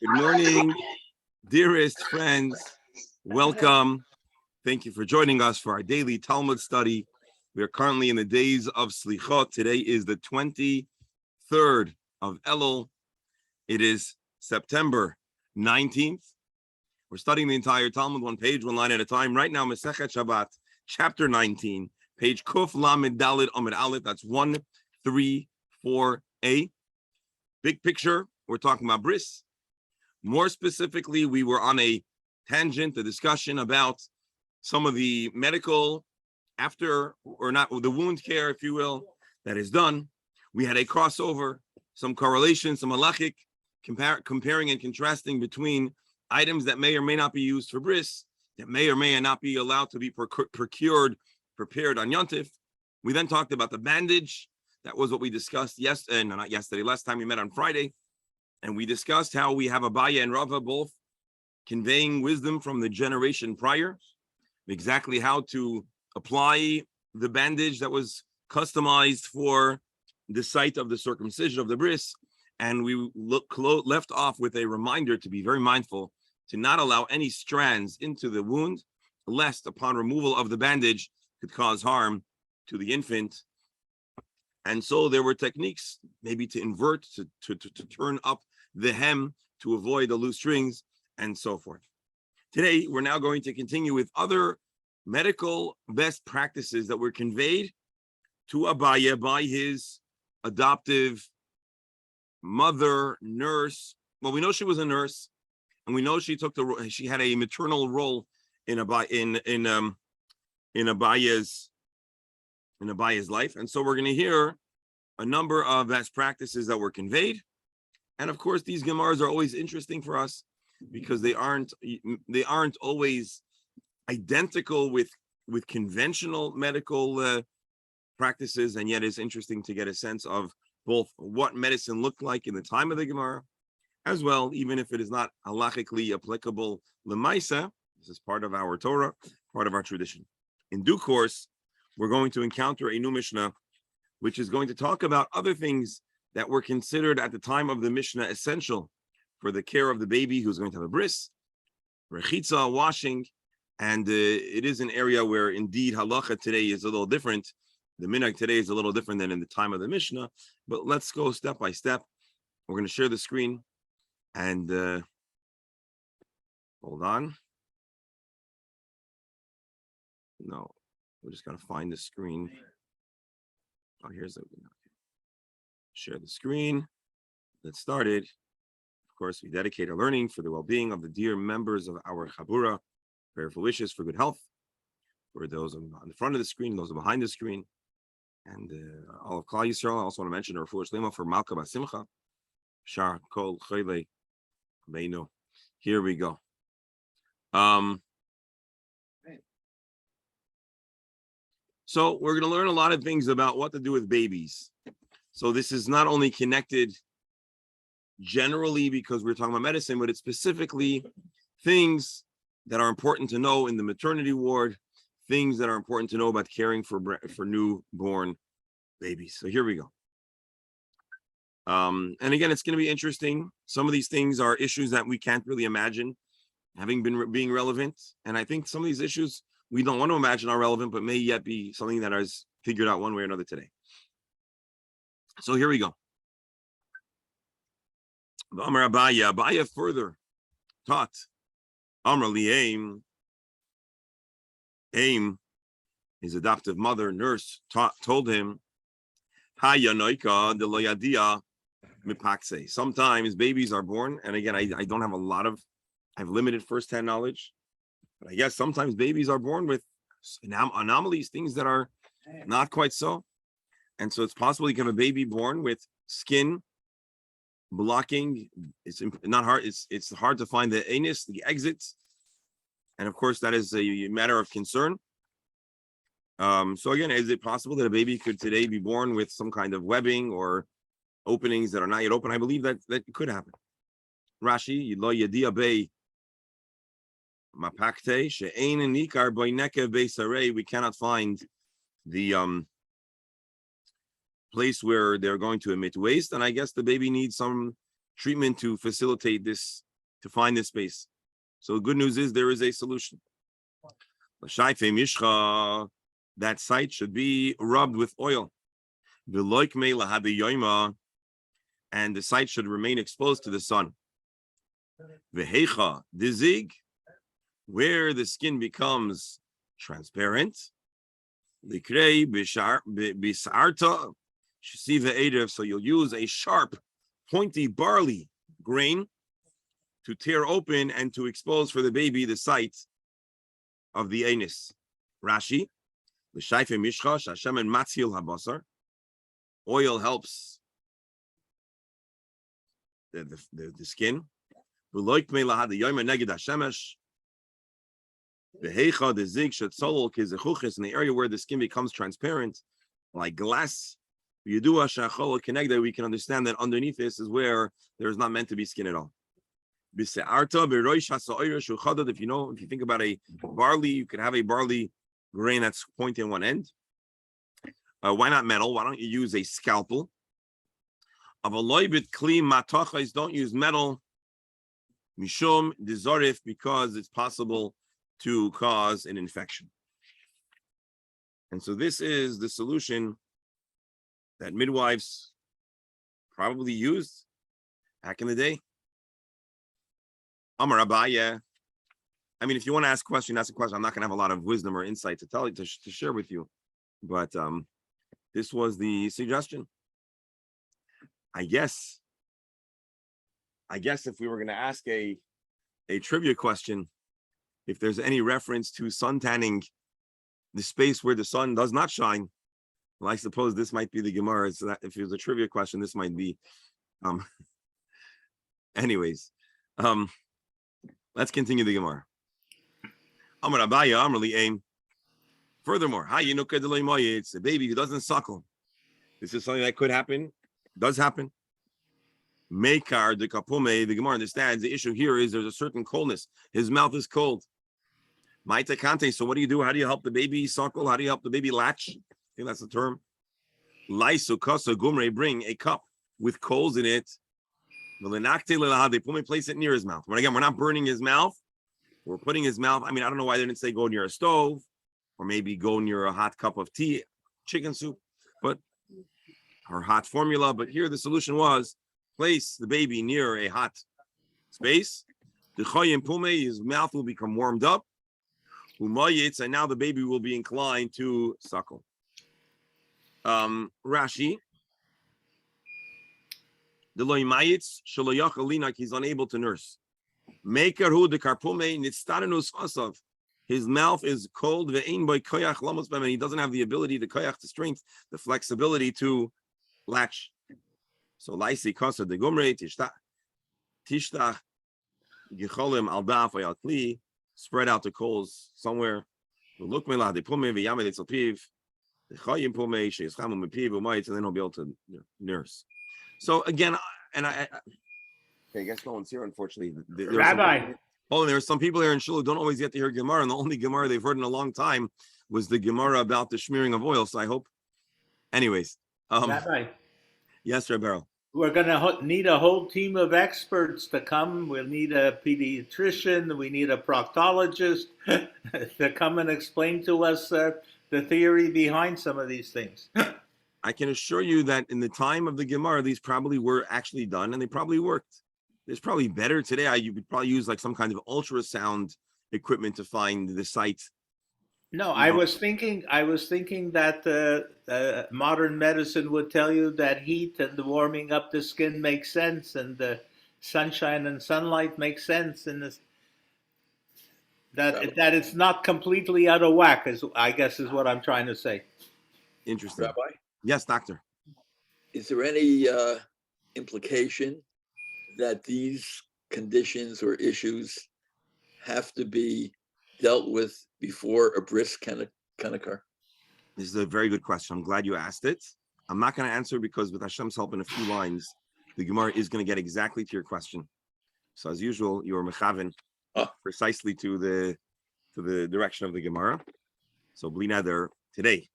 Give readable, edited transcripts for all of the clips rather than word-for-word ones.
Good morning, dearest friends. Welcome. Thank you for joining us for our daily Talmud study. We are currently in the days of Slichot. Today is the 23rd of Elul. It is September 19th. We're studying the entire Talmud, one page, one line at a time. Right now, Masechet Shabbat, chapter 19, page Kuf Lamed Daled Amud Aleph. That's 134a. Big picture, we're talking about bris. More specifically, we were on a tangent, a discussion about some of the medical after or not, the wound care, if you will, that is done. We had a crossover, some correlation, some halachic, comparing and contrasting between items that may or may not be used for bris, that may or may not be allowed to be prepared on Yontif. We then talked about the bandage. That was what we discussed last time we met on Friday. And we discussed how we have Abaye and Rava both conveying wisdom from the generation prior, exactly how to apply the bandage that was customized for the site of the circumcision of the bris. And we left off with a reminder to be very mindful to not allow any strands into the wound, lest upon removal of the bandage could cause harm to the infant. And so there were techniques maybe to invert, to turn up the hem to avoid the loose strings and so forth. Today, we're now going to continue with other medical best practices that were conveyed to Abaye by his adoptive mother, nurse. Well, we know she was a nurse, and we know she had a maternal role in Abaye's life. And so we're going to hear a number of best practices that were conveyed. And of course, these Gemaras are always interesting for us because they aren't always identical with conventional medical practices, and yet it's interesting to get a sense of both what medicine looked like in the time of the Gemara, as well, even if it is not halachically applicable l'maisa. This is part of our Torah, part of our tradition. In due course, we're going to encounter a new Mishnah, which is going to talk about other things that were considered at the time of the Mishnah essential for the care of the baby who's going to have a bris, rechitza, washing, and it is an area where indeed halacha today is a little different. The minhag today is a little different than in the time of the Mishnah, but let's go step by step. We're going to share the screen, and hold on. No, we're just going to find the screen. Oh, here's it. Share the screen. Let's start it. Of course, we dedicate our learning for the well-being of the dear members of our Chabura. Prayerful wishes for good health for those on the front of the screen, those behind the screen, and all of Klal Yisrael. I also want to mention our foolish lema for Malka Basimcha. Shar Kol Chayle Beino. Here we go. So we're going to learn a lot of things about what to do with babies. So this is not only connected generally because we're talking about medicine, but it's specifically things that are important to know in the maternity ward, things that are important to know about caring for newborn babies. So here we go. And again, it's going to be interesting. Some of these things are issues that we can't really imagine being relevant. And I think some of these issues we don't want to imagine are relevant, but may yet be something that is figured out one way or another today. So here we go. Amar Abaye further taught. Amar li Aim, his adoptive mother, nurse, told him, sometimes babies are born, and again, I don't have I have limited first-hand knowledge, but I guess sometimes babies are born with anomalies, things that are not quite so. And so it's possible you can have a baby born with skin blocking. It's not hard. It's hard to find the anus, the exits. And of course, that is a matter of concern. So again, is it possible that a baby could today be born with some kind of webbing or openings that are not yet open? I believe that could happen. Rashi, lo yadia be mapakte she'ein nikar boineke beisarei. We cannot find the place where they're going to emit waste, and I guess the baby needs some treatment to facilitate this to find this space. So the good news is there is a solution. That site should be rubbed with oil. And the site should remain exposed to the sun. Where the skin becomes transparent. So you'll use a sharp, pointy barley grain to tear open and to expose for the baby the site of the anus. Rashi, oil helps the skin. In the area where the skin becomes transparent, like glass, we can understand that underneath this is where there is not meant to be skin at all. If you think about a barley, you could have a barley grain that's pointing one end. Why not metal? Why don't you use a scalpel? Don't use metal, mishum dezorif, because it's possible to cause an infection. And so this is the solution that midwives probably used back in the day. Amar Abaya. I mean, if you want to ask a question, ask a question. I'm not going to have a lot of wisdom or insight to tell you, to share with you. But this was the suggestion. I guess if we were going to ask a trivia question, if there's any reference to sun tanning the space where the sun does not shine, well, I suppose this might be the Gemara. So that if it was a trivia question, this might be. Anyways, let's continue the Gemara. Amar Abaya, Amrli Aim. Furthermore, it's a baby who doesn't suckle. This is something that could happen, does happen. Mekar de kapume, the Gemara understands the issue here is there's a certain coldness. His mouth is cold. Maita kante. So what do you do? How do you help the baby suckle? How do you help the baby latch? I think that's the term. Laisu kasa gumre, bring a cup with coals in it. They place it near his mouth. But again, we're not burning his mouth. We're putting his mouth. I mean, I don't know why they didn't say go near a stove, or maybe go near a hot cup of tea, chicken soup, or hot formula. But here the solution was place the baby near a hot space. His mouth will become warmed up. And now the baby will be inclined to suckle. Rashi. He's unable to nurse. His mouth is cold, and he doesn't have the ability, the koyach, the strength, the flexibility to latch. So laisi kasa de gumre tishtach gicholim al daf al kli, spread out the coals somewhere. Look me la de pume v'yamed etzel piv, the chayim pume sheischamu mepiv umayitz, and then he'll be able to nurse. So again, and I guess no one's here, unfortunately. Rabbi. There are some people here in Shul who don't always get to hear Gemara, and the only Gemara they've heard in a long time was the Gemara about the smearing of oil. So I hope. Anyways. Rabbi. Yes, Rabbi. We're going to need a whole team of experts to come. We'll need a pediatrician. We need a proctologist to come and explain to us the theory behind some of these things. I can assure you that in the time of the Gemara, these probably were actually done, and they probably worked. There's probably better today. You would probably use like some kind of ultrasound equipment to find the site. No, I was thinking that modern medicine would tell you that heat and the warming up the skin makes sense, and the sunshine and sunlight makes sense, and that it's not completely out of whack, is what I'm trying to say. Interesting. Rabbi? Yes, doctor. Is there any implication that these conditions or issues have to be dealt with before a bris can occur? This is a very good question. I'm glad you asked it. I'm not going to answer because with Hashem's help in a few lines, the Gemara is going to get exactly to your question. So as usual, you are mechaven precisely to the direction of the Gemara. So bli neder, today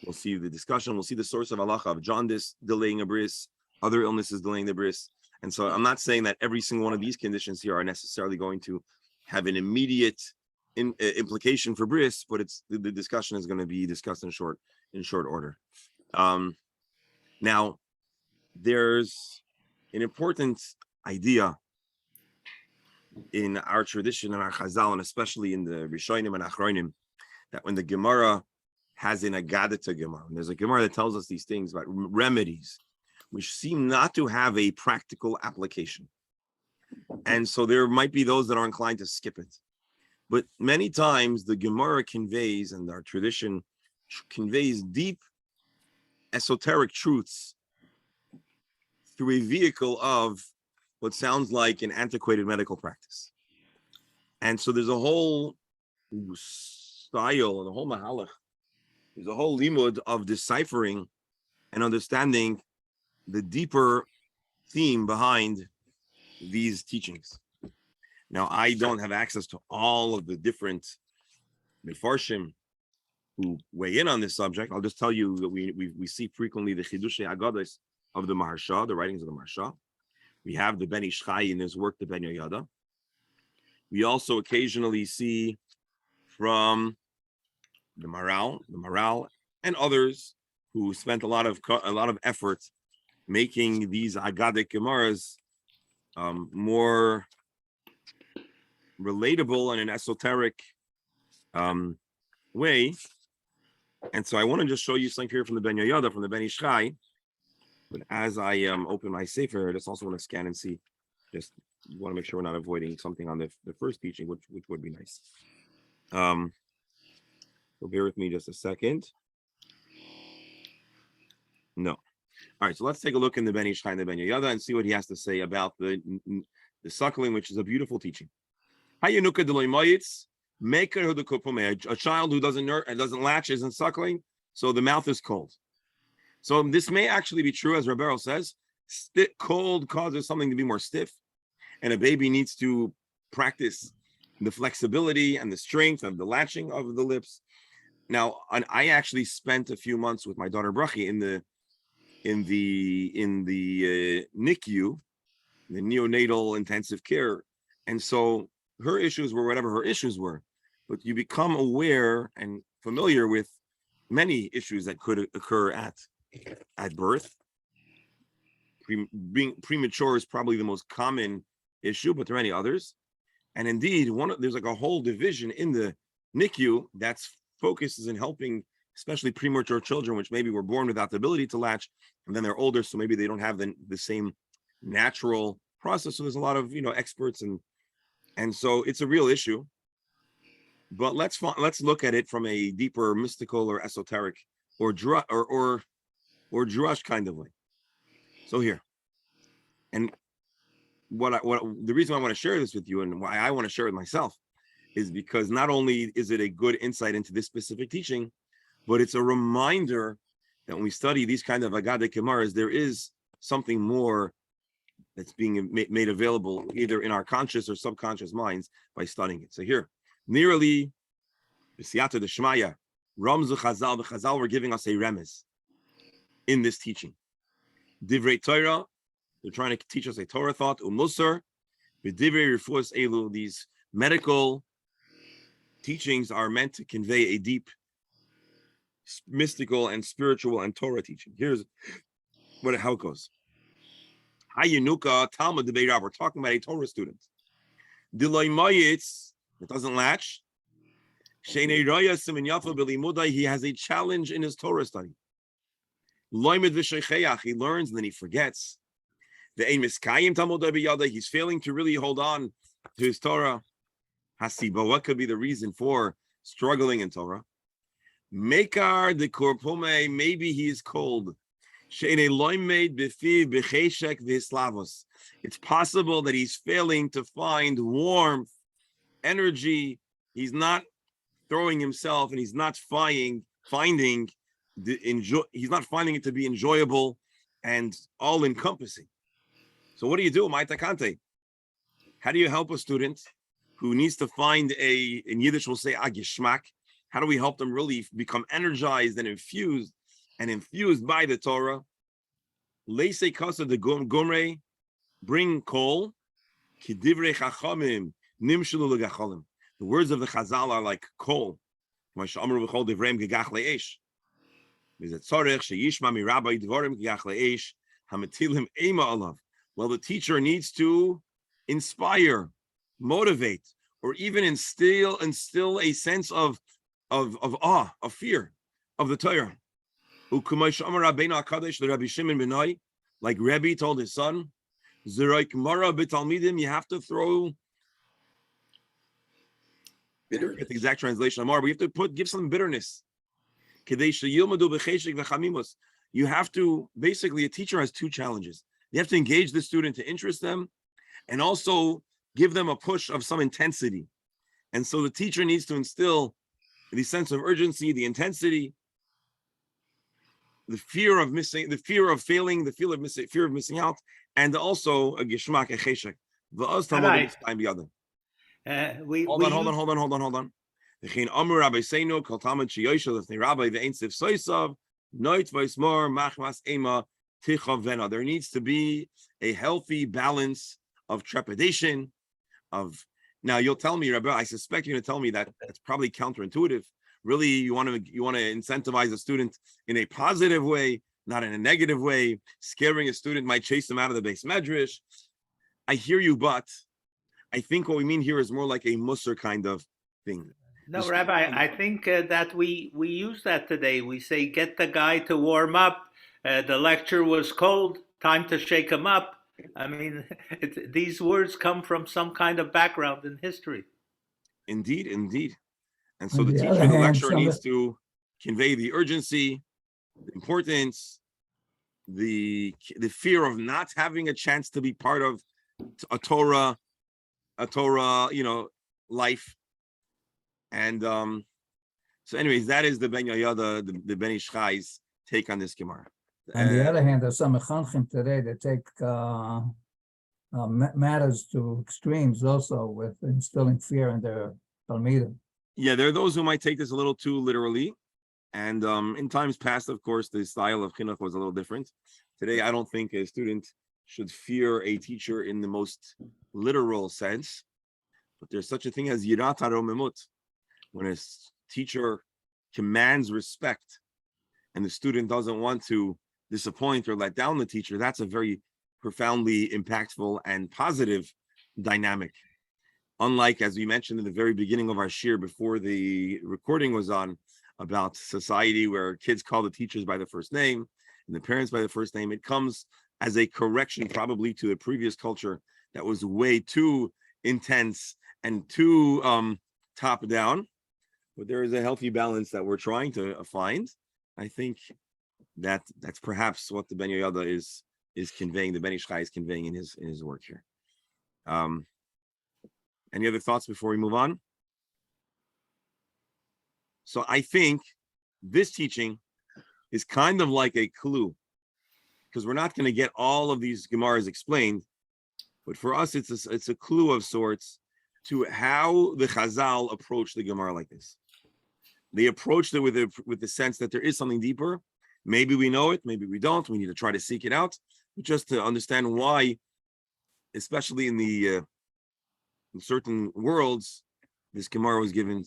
we'll see the discussion. We'll see the source of halacha of jaundice delaying a bris, other illnesses delaying the bris, And so I'm not saying that every single one of these conditions here are necessarily going to have an immediate implication for bris, but the discussion is going to be discussed in short order. Now, there's an important idea in our tradition and our Chazal, and especially in the Rishonim and Achronim, that when the Gemara has an Agadita Gemara, and there's a Gemara that tells us these things about remedies, which seem not to have a practical application. And so there might be those that are inclined to skip it. But many times the Gemara conveys, and our tradition conveys, deep esoteric truths through a vehicle of what sounds like an antiquated medical practice. And so there's a whole style and a whole mahalach, there's a whole limud of deciphering and understanding the deeper theme behind these teachings. Now, I don't have access to all of the different mefarshim who weigh in on this subject. I'll just tell you that we see frequently the Chidushei Agados of the Maharsha, the writings of the Maharsha. We have the Ben Ish Chai in his work, the Ben Yoyada. We also occasionally see from the Maral, and others who spent a lot of effort making these Agadic Gemaras more relatable in an esoteric way. And so I want to just show you something here from the Ben Yoyada, from the Ben Ish Chai. But as I open my sefer, I just also want to scan and see. Just want to make sure we're not avoiding something on the first teaching, which would be nice. So bear with me just a second. No. All right, so let's take a look in the Ben Ish Chai and the Ben Yoyada and see what he has to say about the suckling, which is a beautiful teaching. A child who doesn't latch isn't suckling, so the mouth is cold. So this may actually be true, as Rabbeinu says. Cold causes something to be more stiff, and a baby needs to practice the flexibility and the strength of the latching of the lips. Now, I actually spent a few months with my daughter Brachi in the NICU, the neonatal intensive care, and so her issues were whatever her issues were, but you become aware and familiar with many issues that could occur at birth. Being premature is probably the most common issue, but there are many others. And indeed, there's like a whole division in the NICU that's focuses in helping, especially premature children, which maybe were born without the ability to latch, and then they're older, so maybe they don't have the same natural process. So there's a lot of experts, and so it's a real issue. But let's look at it from a deeper mystical or esoteric or drush kind of way. So here, and what the reason I want to share this with you and why I want to share it myself is because not only is it a good insight into this specific teaching, but it's a reminder that when we study these kind of Agadic Gemaras, there is something more that's being made available either in our conscious or subconscious minds by studying it. So here, nearly B'siyata D'Shmaya, Ramzu Chazal, the Chazal were giving us a remez in this teaching. Divrei Torah, they're trying to teach us a Torah thought, Umusar, B'divrei Refuas Elu, these medical teachings are meant to convey a deep mystical and spiritual and Torah teaching. Here's how it goes. Hayanuka Talmud Debeirah. We're talking about a Torah student. Dilay Mayitz, it doesn't latch. Sheinei Raya Simin Yafa B'limudai, he has a challenge in his Torah study. Loimed V'sheicheach, he learns and then he forgets. The Ein Miskayim Talmud B'yada, he's failing to really hold on to his Torah. Hasiba, what could be the reason for struggling in Torah? Mekar de Korpome, maybe he is cold. It's possible that he's failing to find warmth, energy. He's not throwing himself, and he's not finding it to be enjoyable and all-encompassing. So what do you do, Maita Kante? How do you help a student who needs to find in Yiddish we'll say agishmak? How do we help them really become energized and infused by the Torah? Leise kasa de gomre bring kol, kidivrei chachamim, nimshulu legacholim. The words of the Chazal are like kol. Well, the teacher needs to inspire, motivate, or even instill a sense of awe, of fear of the Torah. Like Rebbe told his son, you have to throw. Bitterness. Get the exact translation of Mar, but you have to give some bitterness. You have to, basically, a teacher has two challenges. You have to engage the student to interest them and also give them a push of some intensity. And so the teacher needs to instill the sense of urgency, the intensity, the fear of missing, the fear of failing, the fear of missing out, and also a geshmak, a cheshek. Hold on. There needs to be a healthy balance of trepidation. Now you'll tell me, Rabbi, I suspect you're going to tell me that that's probably counterintuitive. Really, you want to incentivize a student in a positive way, not in a negative way. Scaring a student might chase them out of the base medrash. I hear you, but I think what we mean here is more like a musar kind of thing. No, Rabbi, I think that we use that today. We say, get the guy to warm up. The lecture was cold. Time to shake him up. I mean, these words come from some kind of background in history. Indeed. And so the teacher, the lecturer needs to convey the urgency, the importance, the fear of not having a chance to be part of a Torah, life. And so anyways, that is the Ben Yoyada, the Ben Ish Chai's take on this Gemara. On the other hand, there's some mechanchim today that take matters to extremes also with instilling fear in their talmidim. Yeah, there are those who might take this a little too literally. And in times past, of course, the style of chinuch was a little different. Today, I don't think a student should fear a teacher in the most literal sense. But there's such a thing as yirat haromimut. When a teacher commands respect and the student doesn't want to disappoint or let down the teacher, that's a very profoundly impactful and positive dynamic. Unlike, as we mentioned in the very beginning of our shir before the recording was on, about society where kids call the teachers by the first name and the parents by the first name, it comes as a correction probably to a previous culture that was way too intense and too top down. But there is a healthy balance that we're trying to find. I think that's perhaps what the Ben Yoyada is conveying, the Ben Ish Chai is conveying in his work here. Any other thoughts before we move on? So I think this teaching is kind of like a clue, because we're not going to get all of these Gemaras explained, but for us it's a clue of sorts to how the Chazal approached the Gemara like this. They approached it with the sense that there is something deeper. Maybe we know it, maybe we don't. We need to try to seek it out, just to understand why, especially in certain worlds, this Gemara was given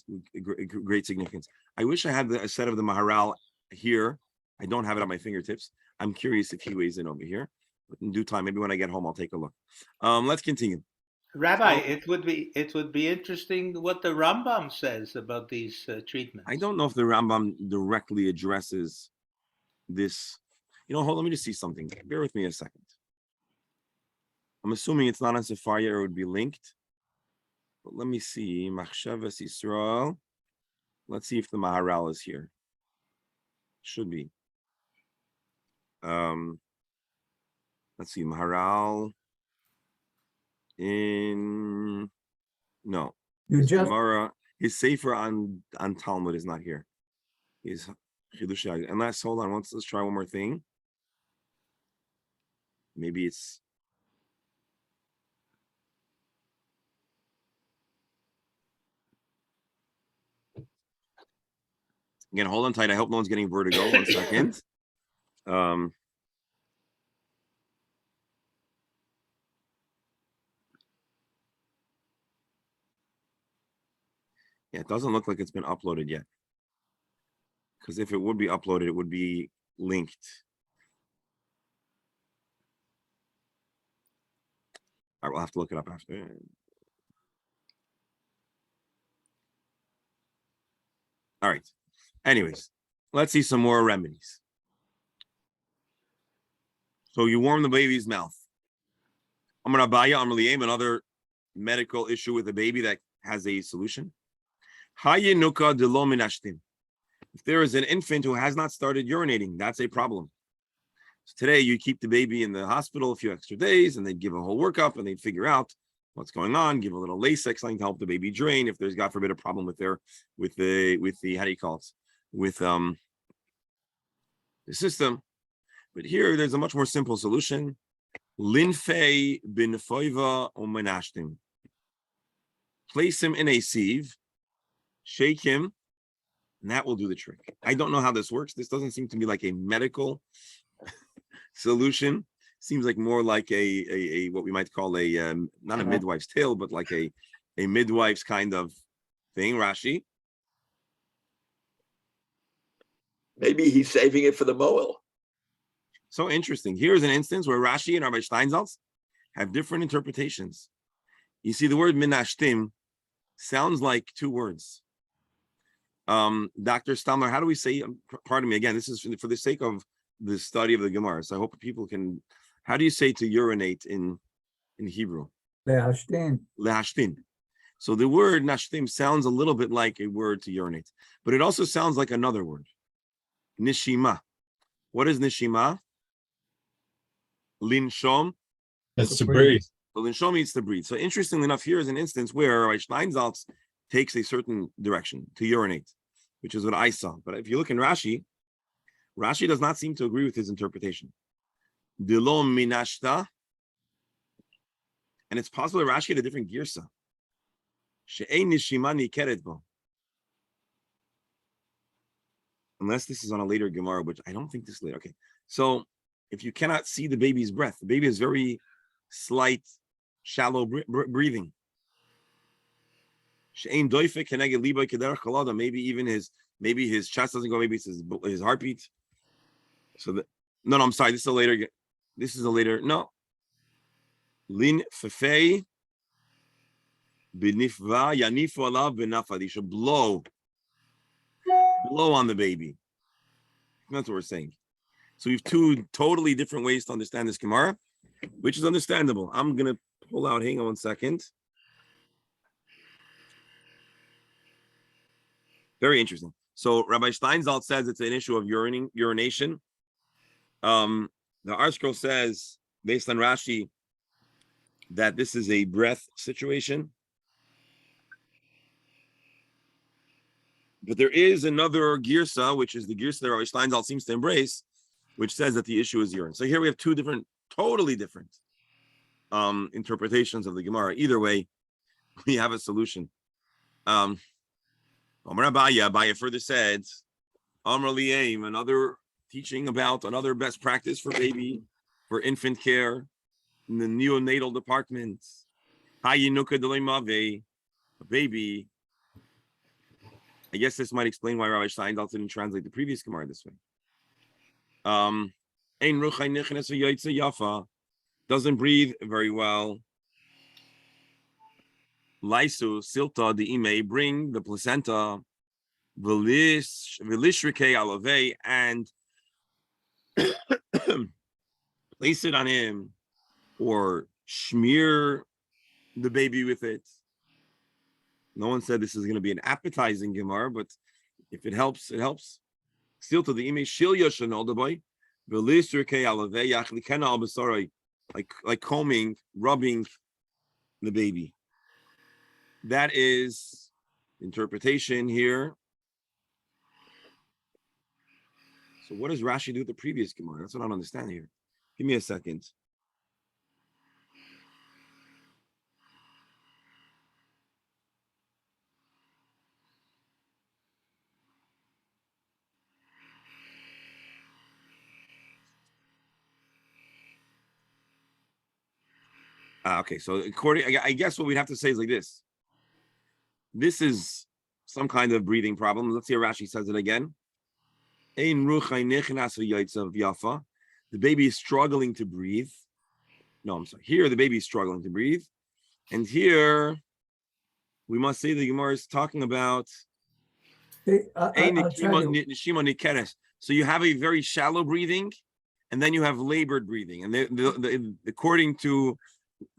great significance. I wish I had a set of the Maharal here. I don't have it at my fingertips. I'm curious if he weighs in over here. But in due time, maybe when I get home, I'll take a look. Let's continue. Rabbi, it would be interesting what the Rambam says about these treatments. I don't know if the Rambam directly addresses this. Hold on, let me just see something. Bear with me a second. I'm assuming it's not on Sefaria or it would be linked. But let me see. Machshavas Yisrael. Let's see if the Maharal is here. Should be. Let's see. Maharal. No. His Sefer on Talmud is not here. His Chidush. Unless, hold on, let's try one more thing. Maybe it's again, hold on tight. I hope no one's getting vertigo. 1 second. Yeah, it doesn't look like it's been uploaded yet. Because if it would be uploaded, it would be linked. All right, we'll have to look it up after. All right. Anyways, let's see some more remedies. So you warm the baby's mouth. I'm going to buy you another medical issue with a baby that has a solution. If there is an infant who has not started urinating, that's a problem. So today you keep the baby in the hospital a few extra days, and they'd give a whole workup, and they'd figure out what's going on, give a little Lasix, something to help the baby drain. If there's, God forbid, a problem with the how do you call it, with the system. But here there's a much more simple solution. Linfei bin foiva umenashtim. Place him in a sieve, shake him, and that will do the trick. I don't know how this works. This doesn't seem to be like a medical solution. Seems like more like a what we might call a not a midwife's tale, but like a midwife's kind of thing. Rashi. Maybe he's saving it for the Moel. So interesting. Here's an instance where Rashi and Rabbi Steinsaltz have different interpretations. You see, the word minashtim sounds like two words. Dr. Stamler, how do we say, pardon me, again, this is for the sake of the study of the Gemara, so I hope people can, how do you say to urinate in Hebrew? Lehashtin. Lehashtin. So the word nashtim sounds a little bit like a word to urinate, but it also sounds like another word. Nishima. What is nishima? Linshom. That's to breathe. So linshom means to breathe. So interestingly enough, here is an instance where Rabbi Steinsaltz takes a certain direction to urinate, which is what I saw. But if you look in Rashi, Rashi does not seem to agree with his interpretation. Dilom minashta, and it's possible that Rashi had a different girsa. She'ein nishima nikeret bo. Unless this is on a later Gemara, which I don't think this is later. Okay, so if you cannot see the baby's breath, the baby is very slight, shallow breathing. Maybe even his chest doesn't go. Maybe it's his heartbeat. So no, I'm sorry. This is a later. No. Lin fefei binifva yanifu alav benafad. You should blow on the baby. That's what we're saying. So we have two totally different ways to understand this Gemara, which is understandable. I'm gonna pull out. Hang on 1 second. Very interesting. So Rabbi Steinsaltz says it's an issue of urination. The article says, based on Rashi, that this is a breath situation. But there is another girsa, which is the girsa that Rabbi Steinsaltz seems to embrace, which says that the issue is urine. So here we have two totally different interpretations of the Gemara. Either way, we have a solution. Abaya further said, Amr Li'aim, another teaching about another best practice for infant care in the neonatal department. A baby. I guess this might explain why Rabbi Steinsaltz didn't translate the previous Gemara this way. Doesn't breathe very well. Laisu, silta, the ime, bring the placenta, vilishrike alave, and place it on him, or smear the baby with it. No one said this is going to be an appetizing Gemara, but if it helps, it helps. Silta, the ime, shilya shanol the boy, vilishrike alave, yachlikena al basaroi, like combing, rubbing the baby. That is interpretation here. So what does Rashi do with the previous Gemara? That's what I don't understand here. Give me a second. Okay, so according, I guess what we'd have to say is like this. This is some kind of breathing problem. Let's see how Rashi says it again. The baby is struggling to breathe. No, I'm sorry. Here, the baby is struggling to breathe. And here, we must say the Gemara is talking about I'll tell you. so you have a very shallow breathing, and then you have labored breathing. And according to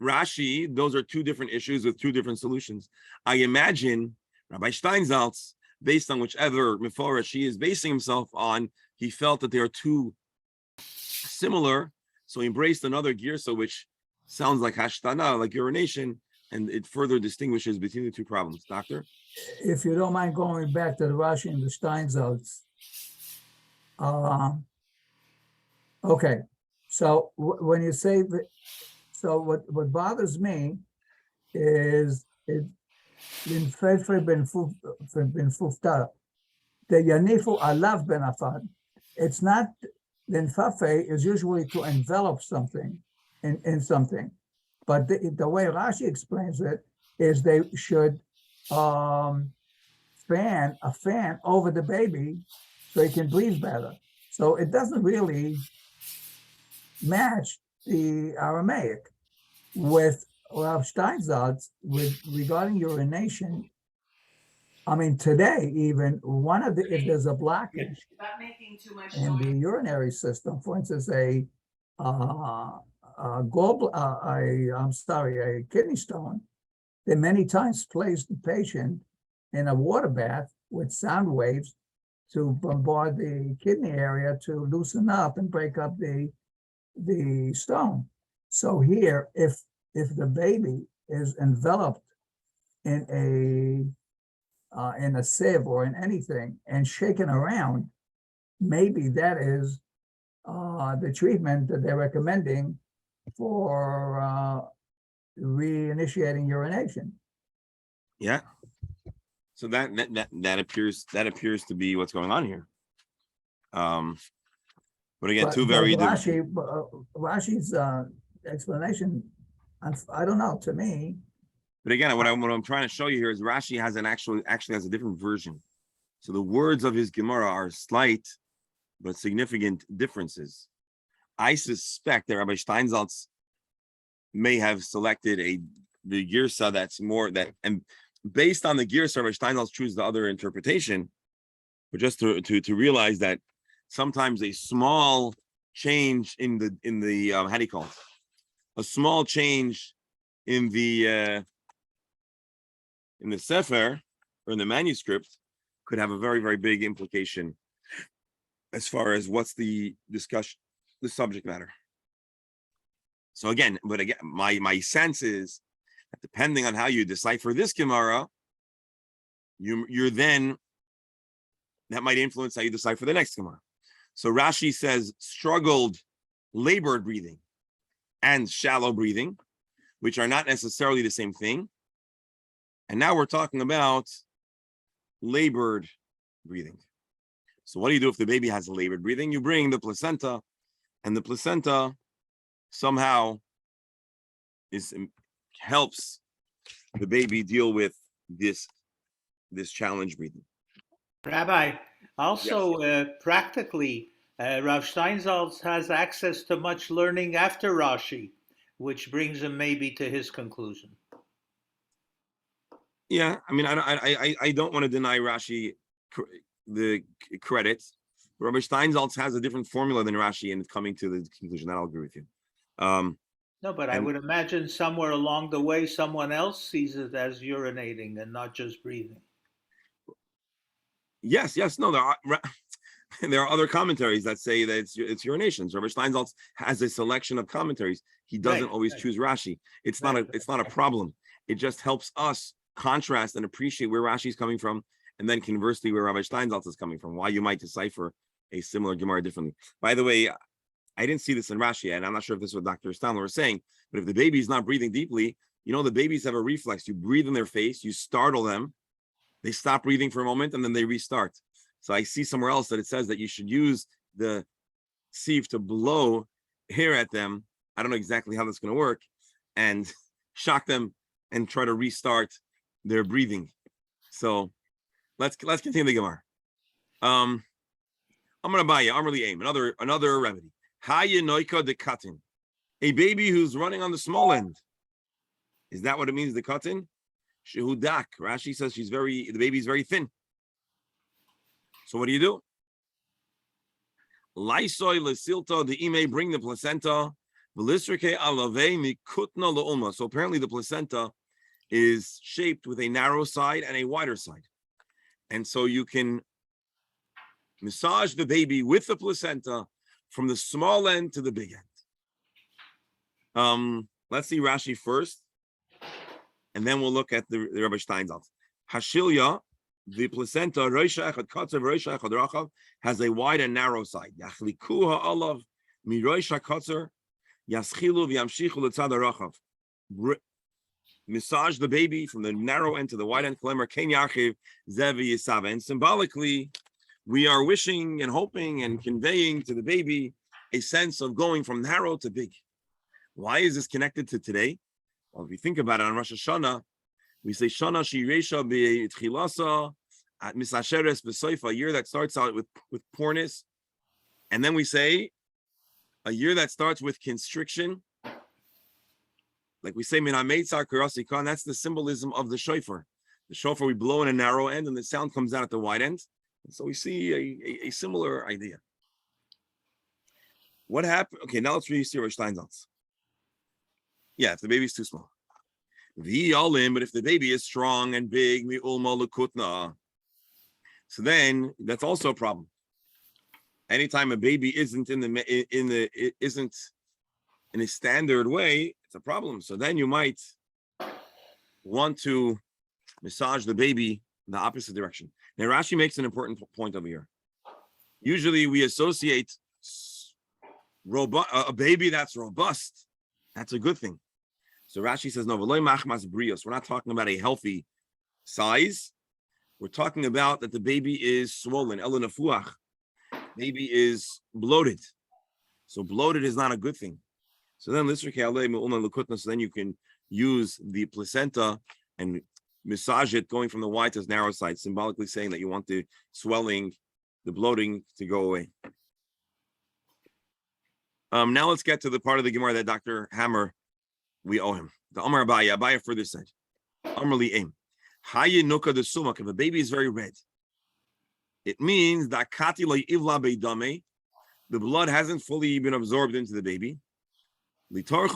Rashi, those are two different issues with two different solutions. I imagine Rabbi Steinsaltz, based on whichever Mephora he is basing himself on, he felt that they are too similar, so he embraced another girsa, which sounds like hashtana, like urination, and it further distinguishes between the two problems. Doctor? If you don't mind going back to the Rashi and the Steinsaltz. Okay, so when you say, so what bothers me is in Fefer ben Fufta, the Yanifu Alav ben Afad. It's not, Linfafe is usually to envelop something in something. But the way Rashi explains it is they should fan a fan over the baby so he can breathe better. So it doesn't really match the Aramaic with Rav Steinsaltz regarding urination. I mean, today, even if there's a blockage in the urinary system, for instance, a kidney stone, they many times place the patient in a water bath with sound waves to bombard the kidney area to loosen up and break up the stone. So here, if the baby is enveloped in a sieve or in anything and shaken around, maybe that is the treatment that they're recommending for reinitiating urination. Yeah. So that appears to be what's going on here. But again, two very different. Rashi's explanation, I don't know, to me. But again, what I'm trying to show you here is Rashi has actually has a different version. So the words of his Gemara are slight but significant differences. I suspect that Rabbi Steinsaltz may have selected the girsa that's more that, and based on the girsa, Rabbi Steinsaltz chooses the other interpretation. But just to realize that sometimes a small change in the how do you call it? A small change in the sefer or in the manuscript could have a very, very big implication as far as what's the discussion, the subject matter. So again, my sense is that depending on how you decipher this Gemara, you're then, that might influence how you decipher the next Gemara. So Rashi says struggled, labored breathing and shallow breathing, which are not necessarily the same thing. And now we're talking about labored breathing. So what do you do if the baby has labored breathing? You bring the placenta, and the placenta somehow helps the baby deal with this challenge breathing. Rabbi, also practically, Rav Steinsaltz has access to much learning after Rashi, which brings him maybe to his conclusion. Yeah, I mean, I don't want to deny Rashi the credit. Rabbi Steinsaltz has a different formula than Rashi in coming to the conclusion. That I'll agree with you. No, but I would imagine somewhere along the way, someone else sees it as urinating and not just breathing. Yes, no, there are other commentaries that say that it's urination. Rabbi Steinsaltz has a selection of commentaries. He doesn't always choose Rashi. It's not a problem. It just helps us contrast and appreciate where Rashi is coming from, and then conversely where Rabbi Steinsaltz is coming from, why you might decipher a similar Gemara differently. By the way, I didn't see this in Rashi, and I'm not sure if this is what Dr. Stanler was saying, but if the baby is not breathing deeply, the babies have a reflex. You breathe in their face, you startle them, they stop breathing for a moment, and then they restart. So I see somewhere else that it says that you should use the sieve to blow air at them. I don't know exactly how that's going to work, and shock them and try to restart their breathing. So let's continue the Gemara. I'm gonna buy you. I'm really aim another remedy. Hayinoika de katin, a baby who's running on the small end. Is that what it means? The katin, shehudak. Rashi says the baby's very thin. So what do you do? Laisoy lesilta the ime, bring the placenta. Velisrike alave mikutna leulma. So apparently the placenta is shaped with a narrow side and a wider side, and so you can massage the baby with the placenta from the small end to the big end. Let's see Rashi first, and then we'll look at the Rabbi Steinsaltz. Hashilya, the placenta, Roisha Echad Katzer, Roisha Echad Rachav, has a wide and narrow side. Yachlikuha alav mi Roisha Katzer, Yaschilu v'yamshichu l'tzad Rachav. Massage the baby from the narrow end to the wide end. Ken Yachiv Zevi Yisava. And symbolically, we are wishing and hoping and conveying to the baby a sense of going from narrow to big. Why is this connected to today? Well, if you think about it, on Rosh Hashanah, we say Shana Shiresha B'Tchilasa at Misasheres B'Soifa, a year that starts out with poorness, and then we say a year that starts with constriction. Like we say, Minametzar Karasikan, that's the symbolism of the shofar. The shofar we blow in a narrow end, and the sound comes out at the wide end. And so we see a similar idea. What happened? Okay, now let's read Rabbi Steinsaltz. Yeah, if the baby's too small. But if the baby is strong and big, so then that's also a problem. Anytime a baby isn't isn't in a standard way, it's a problem. So then you might want to massage the baby in the opposite direction. Now Rashi makes an important point over here. Usually we associate a baby that's robust. That's a good thing. So Rashi says, no, we're not talking about a healthy size. We're talking about that the baby is swollen. Baby is bloated. So bloated is not a good thing. So then so then you can use the placenta and massage it going from the wide to the narrow side, symbolically saying that you want the swelling, the bloating to go away. Now let's get to the part of the Gemara that Dr. Hammer, we owe him. The Amar Abaya further said, Amarli aim. Hayinuka the sumak, if a baby is very red, it means that kati lo ivla beidame, the blood hasn't fully been absorbed into the baby. You have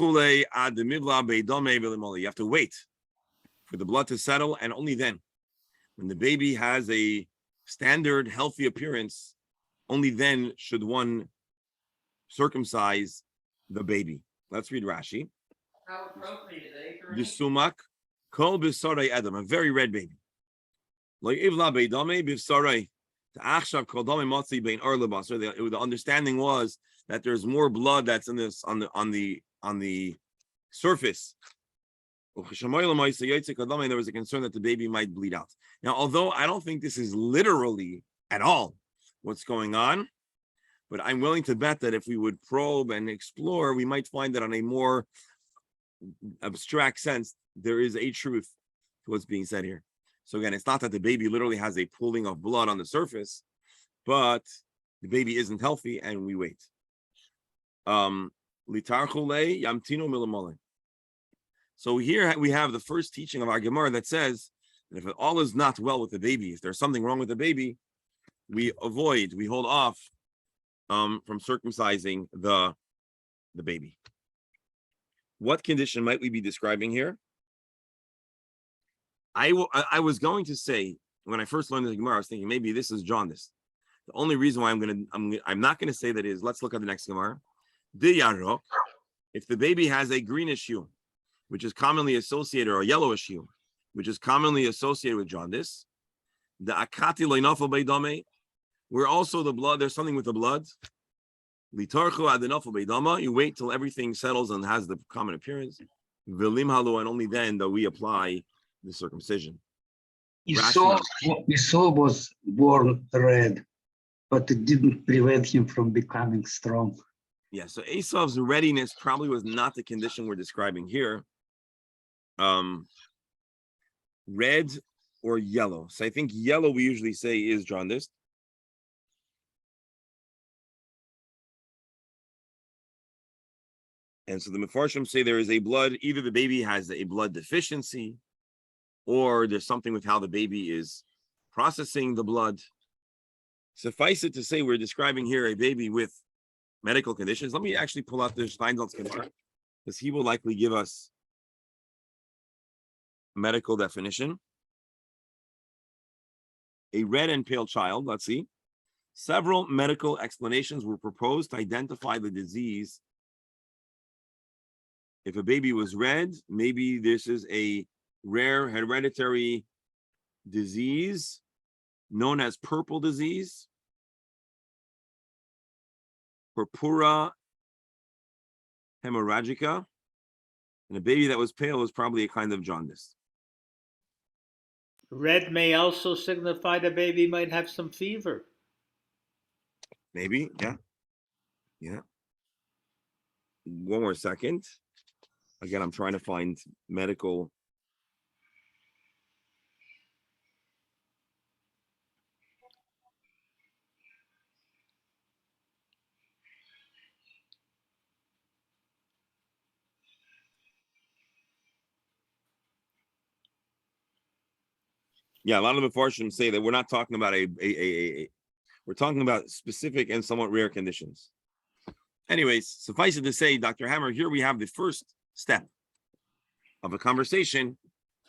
to wait for the blood to settle, and only then, when the baby has a standard, healthy appearance, only then should one circumcise the baby. Let's read Rashi. How appropriate, eh? The sumak, kol b'saray adam, a very red baby. The understanding was that there's more blood that's in this on the surface. There was a concern that the baby might bleed out. Now, although I don't think this is literally at all what's going on, but I'm willing to bet that if we would probe and explore, we might find that on a more abstract sense, there is a truth to what's being said here. So again, it's not that the baby literally has a pooling of blood on the surface, but the baby isn't healthy and we wait. So here we have the first teaching of our Gemara that says that if all is not well with the baby, if there's something wrong with the baby, we hold off from circumcising the baby. What condition might we be describing here? I was going to say, when I first learned the Gemara, I was thinking maybe this is jaundice. The only reason why I'm not going to say that is, let's look at the next Gemara. The yarok, if the baby has a greenish hue, which is commonly associated, or a yellowish hue, which is commonly associated with jaundice, the akati loinafel beidame, where also the blood, there's something with the blood. Litarchu adenafel beidama, you wait till everything settles and has the common appearance. Vilim halu, and only then do we apply the circumcision. Esau was born red, but it didn't prevent him from becoming strong. Yeah, so Esau's readiness probably was not the condition we're describing here. Red or yellow. So I think yellow we usually say is jaundiced. And so the Mefarshim say there is a blood, either the baby has a blood deficiency, or there's something with how the baby is processing the blood. Suffice it to say, we're describing here a baby with medical conditions. Let me actually pull out the Steinsaltz Gemara, because he will likely give us a medical definition. A red and pale child, let's see. Several medical explanations were proposed to identify the disease. If a baby was red, maybe this is a rare hereditary disease known as purple disease, purpura hemorrhagica. And a baby that was pale was probably a kind of jaundice. Red may also signify the baby might have some fever. Maybe, yeah. Yeah. One more second. Again, I'm trying to find medical. Yeah, a lot of the Mefarshim say that we're not talking about we're talking about specific and somewhat rare conditions. Anyways, suffice it to say, Dr. Hammer, here we have the first step of a conversation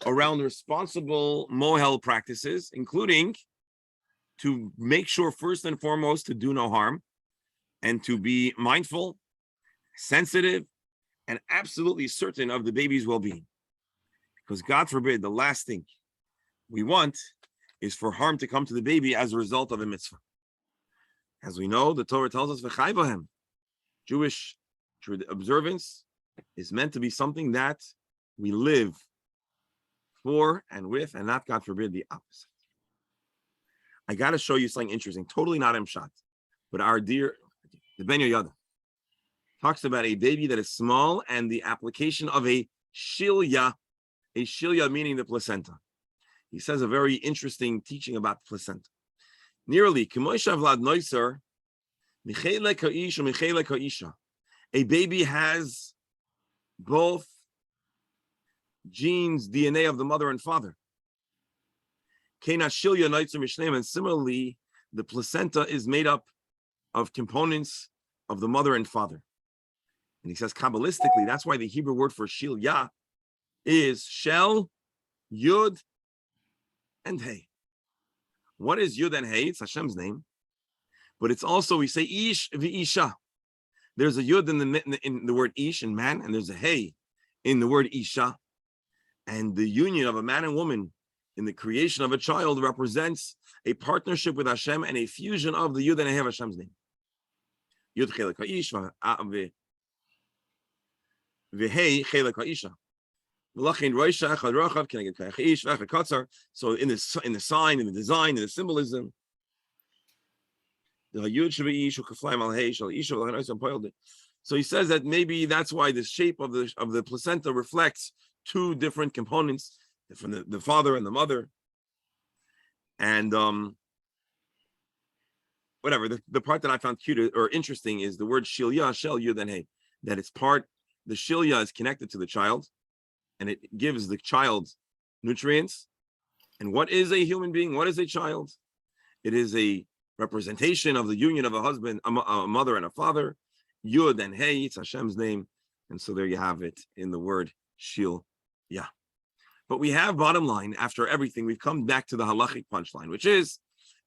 around responsible mohel practices, including to make sure first and foremost to do no harm and to be mindful, sensitive, and absolutely certain of the baby's well-being. Because God forbid, the last thing we want is for harm to come to the baby as a result of a mitzvah. As we know, the Torah tells us, "V'chai b'hem." Jewish observance is meant to be something that we live for and with, and not, God forbid, the opposite. I got to show you something interesting, totally not Emshat, but our dear, the Ben Yoyada, talks about a baby that is small and the application of a shilya meaning the placenta. He says a very interesting teaching about the placenta. Nearly, a baby has both genes, DNA of the mother and father. And similarly, the placenta is made up of components of the mother and father. And he says, Kabbalistically, that's why the Hebrew word for shilya is shel, yud, and hey. What is yud and hey? It's Hashem's name. But it's also, we say ish v'isha. There's a yud in the word ish, in man, and there's a hey in the word isha. And the union of a man and woman in the creation of a child represents a partnership with Hashem and a fusion of the yud and hey of Hashem's name. Yud chelek ha'ish v'hei chelek ha'isha. So in the sign, in the design, in the symbolism, so he says that maybe that's why the shape of the placenta reflects two different components from the father and the mother. And whatever, the part that I found cute or interesting is the word shilya, shel yud and hey, that it's part, the shilya is connected to the child, and it gives the child nutrients. And what is a human being? What is a child? It is a representation of the union of a husband, a mother, and a father. Yud and Hey, it's Hashem's name. And so there you have it in the word Shil. Yeah. But we have, bottom line, after everything, we've come back to the halachic punchline, which is,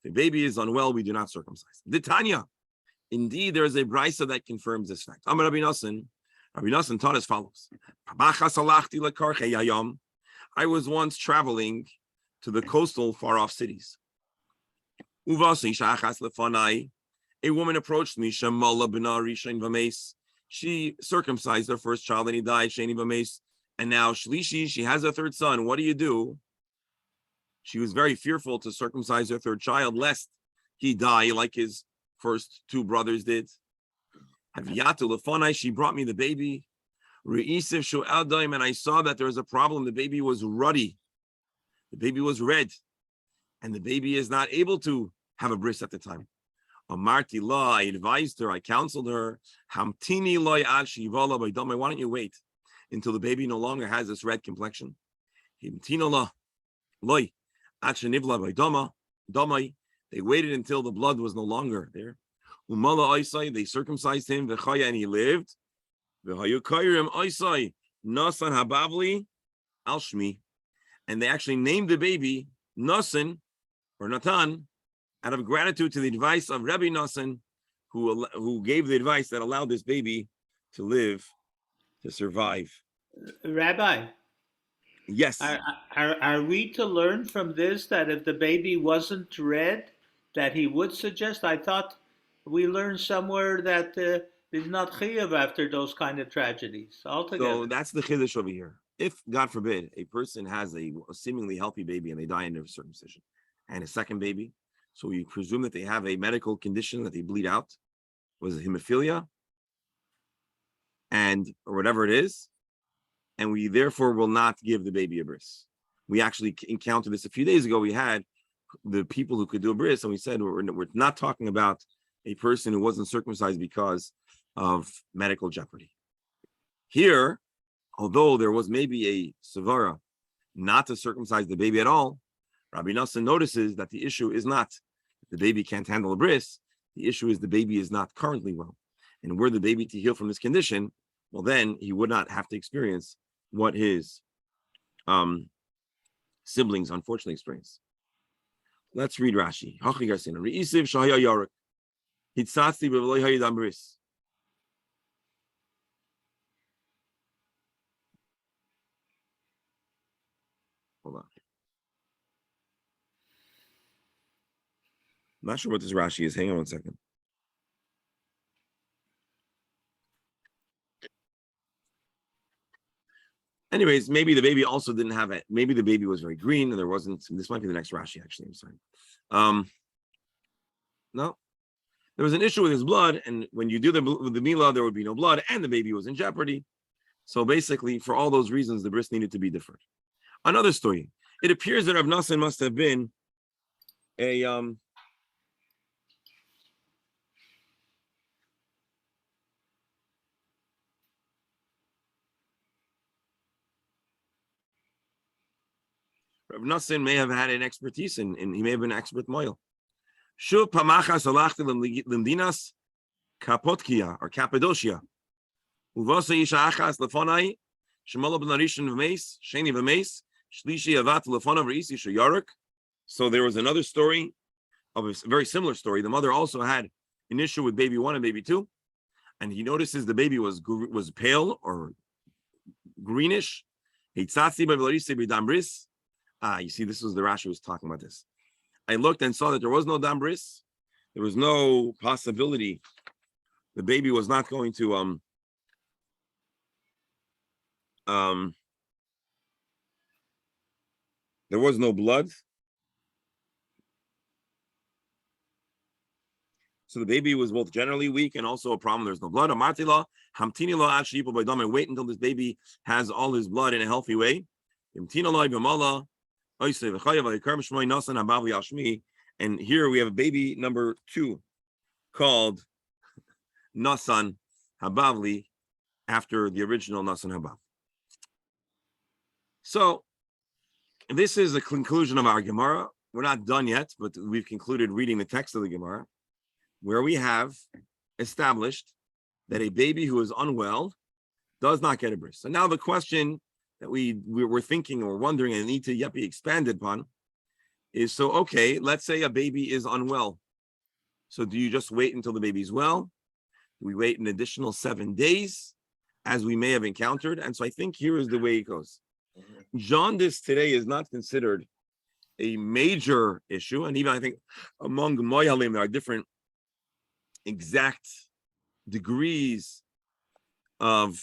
if a baby is unwell, we do not circumcise. The Tanya. Indeed, there is a brisa that confirms this fact. Amar Rabbi Nosson taught as follows. I was once traveling to the coastal far-off cities. A woman approached me. She circumcised her first child and he died. And now Shlishi, she has a third son. What do you do? She was very fearful to circumcise her third child, lest he die like his first two brothers did. She brought me the baby. And I saw that there was a problem. The baby was ruddy. the baby was red, and the baby is not able to have a bris at the time. Amarti la, I advised her, I counseled her, Hamtini loy ad shivala by why don't you wait until the baby no longer has this red complexion? Himtino la loy ad shenivla by damai. They waited until the blood was no longer there. Umala Isai, they circumcised him, Vechaya, and he lived. V'hayukayrim Isai, Nasan Habavli, Al Shmi. And they actually named the baby Nasan, or Natan, out of gratitude to the advice of Rabbi Nasan, who gave the advice that allowed this baby to live, to survive. Rabbi, Yes. are we to learn from this that if the baby wasn't red, that he would suggest? I thought we learned somewhere that is not chiyuv after those kind of tragedies altogether. So that's the chiddush over here. If, God forbid, a person has a seemingly healthy baby and they die in their circumcision, and a second baby, so we presume that they have a medical condition that they bleed out, was it hemophilia, or whatever it is, and we therefore will not give the baby a bris. We actually encountered this a few days ago. We had the people who could do a bris, and we said we're not talking about a person who wasn't circumcised because of medical jeopardy. Here, although there was maybe a sevara not to circumcise the baby at all, Rabbi Nassan notices that the issue is not the baby can't handle a bris. The issue is the baby is not currently well. And were the baby to heal from this condition, well, then he would not have to experience what his siblings unfortunately experienced. Let's read Rashi. Hold on. I'm not sure what this Rashi is. Hang on one second. Anyways, maybe the baby also didn't have it. Maybe the baby was very green and there wasn't. This might be the next Rashi, actually. I'm sorry. No. There was an issue with his blood, and when you do the milah, there would be no blood, and the baby was in jeopardy. So basically, for all those reasons, the bris needed to be deferred. Another story. It appears that Rav Nassan must have been a Rav Nassan may have had an expertise in he may have been an expert moil. Shuv pamachas alachti limdinas Kapotkia or Cappadocia. Uvasa isha achas lefonai shemala ben arishan v'meis sheni v'meis shlishi avat lefonav reisi shayarik. So there was another story of a very similar story. The mother also had an issue with baby 1 and baby 2, and he notices the baby was pale or greenish. You see, this was the Rashi was talking about this. I looked and saw that there was no dambris. There was no possibility. The baby was not going to there was no blood. So the baby was both generally weak and also a problem. There's no blood. Wait until this baby has all his blood in a healthy way. And here we have a baby number 2 called Nasan Habavli after the original Nasan Habav. So this is the conclusion of our Gemara. We're not done yet, but we've concluded reading the text of the Gemara, where we have established that a baby who is unwell does not get a bris. So now the question that we were thinking or wondering and need to yet be expanded upon is, so, okay, let's say a baby is unwell. So do you just wait until the baby's well? Do we wait an additional 7 days, as we may have encountered? And so I think here is the way it goes. Jaundice today is not considered a major issue. And even I think among Moyalim, there are different exact degrees of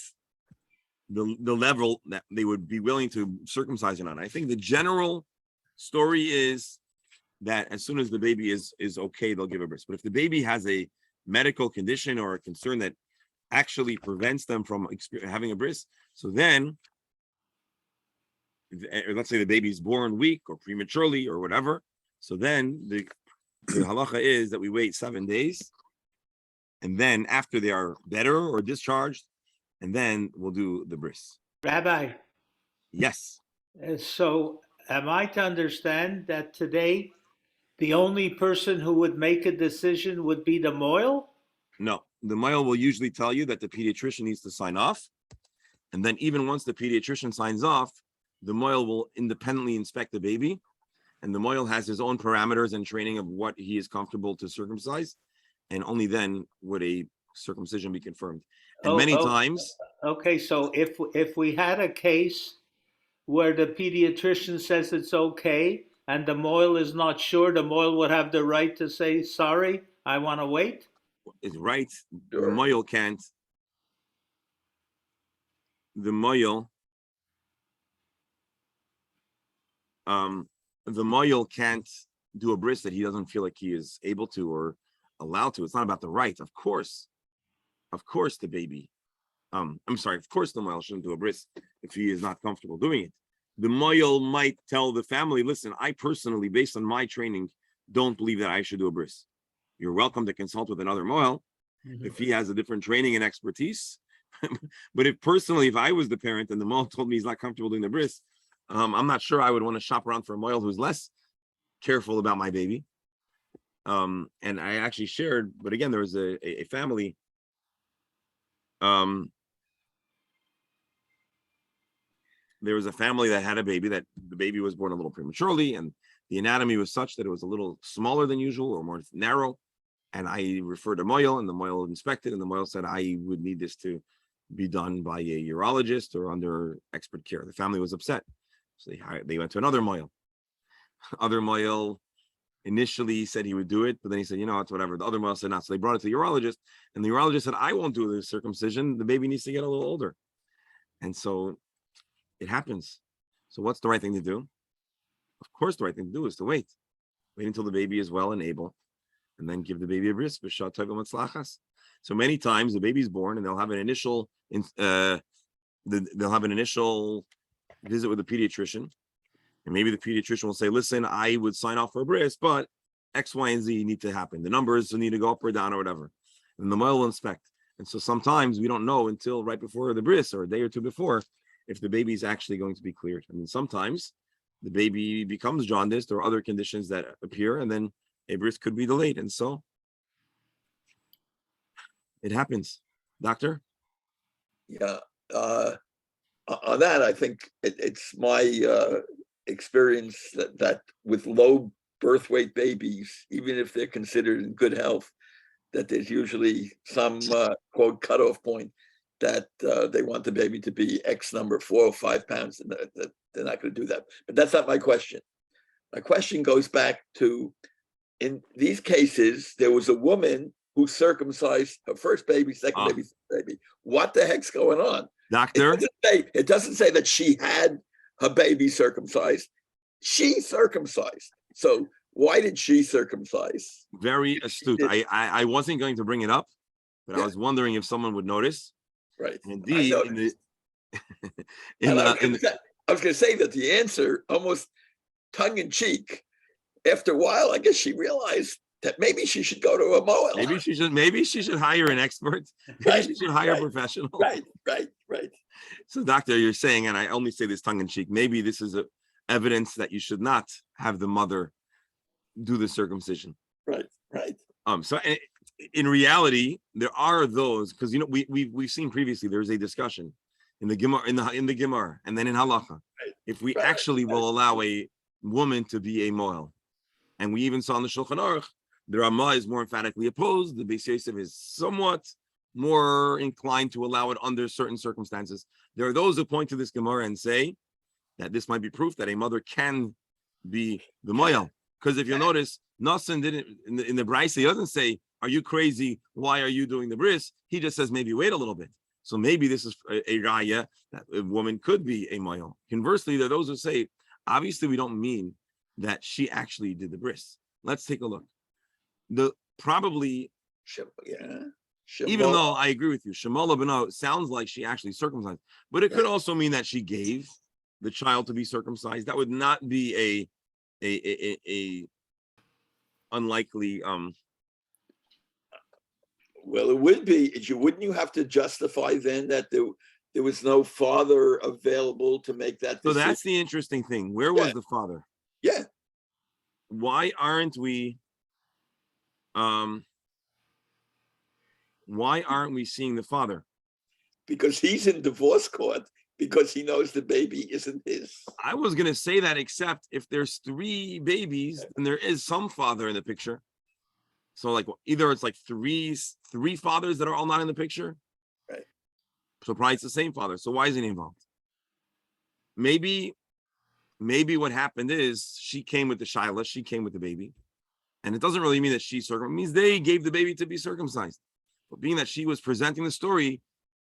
the level that they would be willing to circumcise it on. I think the general story is that as soon as the baby is okay, they'll give a bris. But if the baby has a medical condition or a concern that actually prevents them from having a bris, so then let's say the baby's born weak or prematurely or whatever. So then the halacha is that we wait 7 days, and then after they are better or discharged, and then we'll do the bris. Rabbi, Yes. so am I to understand that today the only person who would make a decision would be the moil? No, the male will usually tell you that the pediatrician needs to sign off. And then even once the pediatrician signs off, the moil will independently inspect the baby. And the moil has his own parameters and training of what he is comfortable to circumcise. And only then would a circumcision be confirmed. And many times. Okay, so if we had a case where the pediatrician says it's okay and the moil is not sure, the moil would have the right to say, sorry, I want to wait? Is right. The Sure. moil can't. The moil can't do a bris that he doesn't feel like he is able to or allowed to. It's not about the right. Of course the baby, of course the moil shouldn't do a bris if he is not comfortable doing it. The moil might tell the family, listen, I personally, based on my training, don't believe that I should do a bris. You're welcome to consult with another moil if he has a different training and expertise. But if I was the parent and the moil told me he's not comfortable doing the bris, I'm not sure I would want to shop around for a moil who's less careful about my baby. And I actually shared, but again, there was a family. There was a family that had a baby that the baby was born a little prematurely, and the anatomy was such that it was a little smaller than usual or more narrow. And I referred to moil, and the moil inspected, and the moil said I would need this to be done by a urologist or under expert care. The family was upset, so they went to another moil. Other moil initially said he would do it, but then he said, it's whatever. The other moil said not. So they brought it to the urologist, and the urologist said, I won't do the circumcision. The baby needs to get a little older. And so it happens. So what's the right thing to do? Of course, the right thing to do is to wait until the baby is well and able, and then give the baby a bris. So many times the baby's born, and they'll have an initial visit with the pediatrician, and maybe the pediatrician will say, "Listen, I would sign off for a bris, but X, Y, and Z need to happen. The numbers need to go up or down or whatever." And the moil will inspect. And so sometimes we don't know until right before the bris or a day or two before if the baby is actually going to be cleared. I mean, sometimes the baby becomes jaundiced or other conditions that appear, and then a bris could be delayed. And so it happens. Doctor? Yeah. On that, I think it's my experience that with low birth weight babies, even if they're considered in good health, that there's usually some quote cutoff point that they want the baby to be X number, 4 or 5 pounds, and that they're not going to do that. But that's not my question. My question goes back to, in these cases, there was a woman who circumcised her first baby, second baby, third baby. What the heck's going on? Doctor? It doesn't say that she had her baby circumcised. She circumcised. So why did she circumcise? Very astute. I wasn't going to bring it up, but I was wondering if someone would notice. Right. Indeed, I was going to say that the answer, almost tongue in cheek, after a while, I guess she realized that maybe she should go to a moel. Maybe she should hire an expert. Maybe she should hire a professional. Right. So, doctor, you're saying, and I only say this tongue in cheek, maybe this is evidence that you should not have the mother do the circumcision. Right. So in reality, there are those, because we've seen previously there's a discussion in the Gemara, in the Gemara, and then in Halacha, if we actually will allow a woman to be a moel. And we even saw in the Shulchan Aruch, the Ramah is more emphatically opposed. The Beis Yosef is somewhat more inclined to allow it under certain circumstances. There are those who point to this Gemara and say that this might be proof that a mother can be the moel. Because if you notice, Nassan didn't in the Braisa, he doesn't say, "Are you crazy? Why are you doing the bris?" He just says, "Maybe wait a little bit." So maybe this is a raya that a woman could be a moel. Conversely, there are those who say, obviously, we don't mean that she actually did the bris. Let's take a look. Even though I agree with you, Shemola B'no sounds like she actually circumcised, but it could also mean that she gave the child to be circumcised. That would not be a unlikely Well, it would be. Wouldn't you have to justify then that there was no father available to make that so decision? that's the interesting thing. Where was the father? Yeah, Why aren't we seeing the father? because he's in divorce court because he knows the baby isn't his. I was gonna say that, except if there's 3 babies, then there is some father in the picture. So like either it's like three fathers that are all not in the picture. Right. So probably it's the same father. So why isn't he involved? Maybe what happened is she came with the Shiloh, she came with the baby. And it doesn't really mean that she circumcised, it means they gave the baby to be circumcised. But being that she was presenting the story,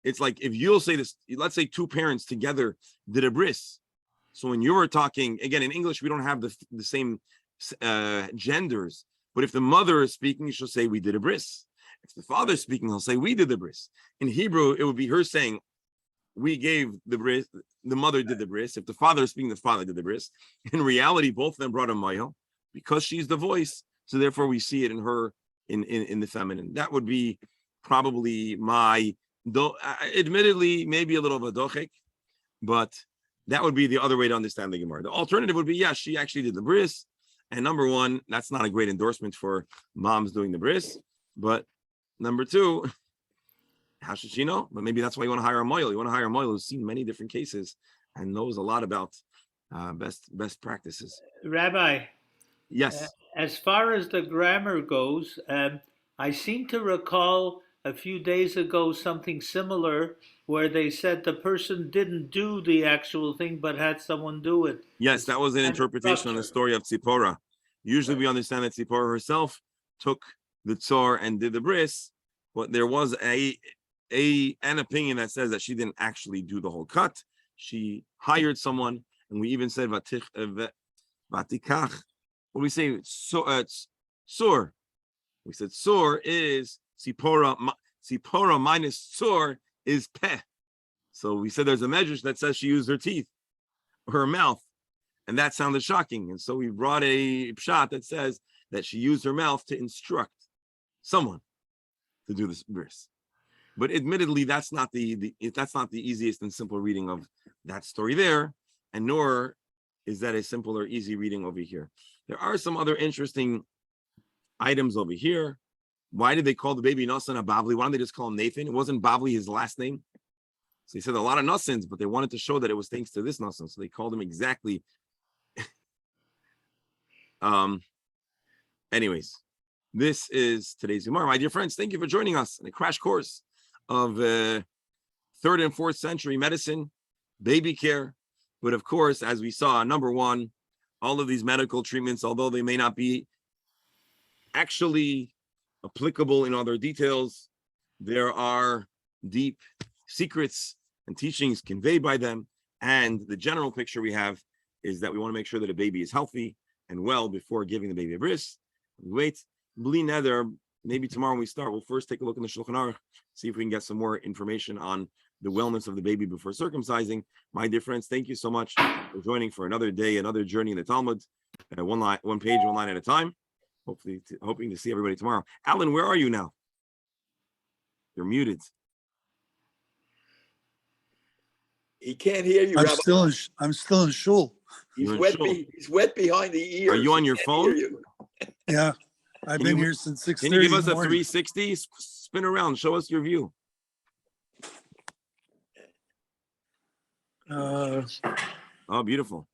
it's like if you'll say this, let's say 2 parents together did a bris. So when you were talking, again, in English, we don't have the same genders. But if the mother is speaking, she'll say, we did a bris. If the father is speaking, he'll say, we did the bris. In Hebrew, it would be her saying, we gave the bris, the mother did the bris. If the father is speaking, the father did the bris. In reality, both of them brought a mayel because she's the voice. So therefore, we see it in her, in the feminine. That would be probably my, though, admittedly, maybe a little of a dochek, but that would be the other way to understand the Gemara. The alternative would be, yes, she actually did the bris. And number 1, that's not a great endorsement for moms doing the bris. But number 2, how should she know? But maybe that's why you want to hire a moil. You want to hire a moil who's seen many different cases and knows a lot about best practices. Rabbi, Yes. as far as the grammar goes, I seem to recall a few days ago something similar where they said the person didn't do the actual thing but had someone do it. Yes, that was an interpretation on the story of Tzipora. Usually we understand that Tzipora herself took the tzor and did the bris, but there was an opinion that says that she didn't actually do the whole cut. She hired someone, and we even said vatikach. What do we say? Tsur. We said tsur is Tzipora. Tzipora minus tsur is peh. So we said there's a medrash that says she used her teeth, her mouth, and that sounded shocking. And so we brought a pshat that says that she used her mouth to instruct someone to do this bris. But admittedly, that's not the easiest and simple reading of that story there, and nor is that a simple or easy reading over here. There are some other interesting items over here. Why did they call the baby Nasan a Bavli? Why don't they just call him Nathan? It wasn't Bavli his last name. So he said a lot of Nasans, but they wanted to show that it was thanks to this Nasan. So they called him exactly. Anyways, this is today's Gemara. My dear friends, thank you for joining us in a crash course of 3rd and 4th century medicine, baby care. But of course, as we saw, number 1, all of these medical treatments, although they may not be actually applicable in other details, there are deep secrets and teachings conveyed by them. And the general picture we have is that we want to make sure that a baby is healthy and well before giving the baby a bris. Wait, bli neder, maybe tomorrow when we start, we'll first take a look in the Shulchan Aruch, see if we can get some more information on the wellness of the baby before circumcising. My dear friends, thank you so much for joining for another day, another journey in the Talmud, one page, one line at a time. Hopefully, hoping to see everybody tomorrow. Alan, where are you now? You're muted. He can't hear you, I'm Rabbi. still in shul. He's You're in wet. shul. He's wet behind the ears. Are you on your He can't phone? hear you. Yeah, I've Can been you- here since 6:30. Can you give us in a the morning. 360? Spin around, show us your view. Oh, beautiful.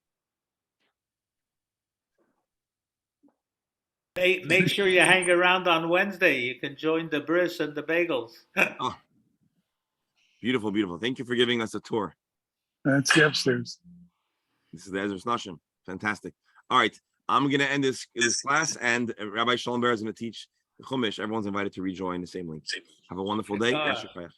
Hey, make sure you hang around on Wednesday. You can join the bris and the bagels. Oh, beautiful, beautiful. Thank you for giving us a tour. That's the upstairs. This is the Ezra Snashim. Fantastic. All right. I'm going to end this class, and Rabbi Shalom Ber is going to teach the Chumash. Everyone's invited to rejoin the same link. Have a wonderful day. Ah. Yashar Koach.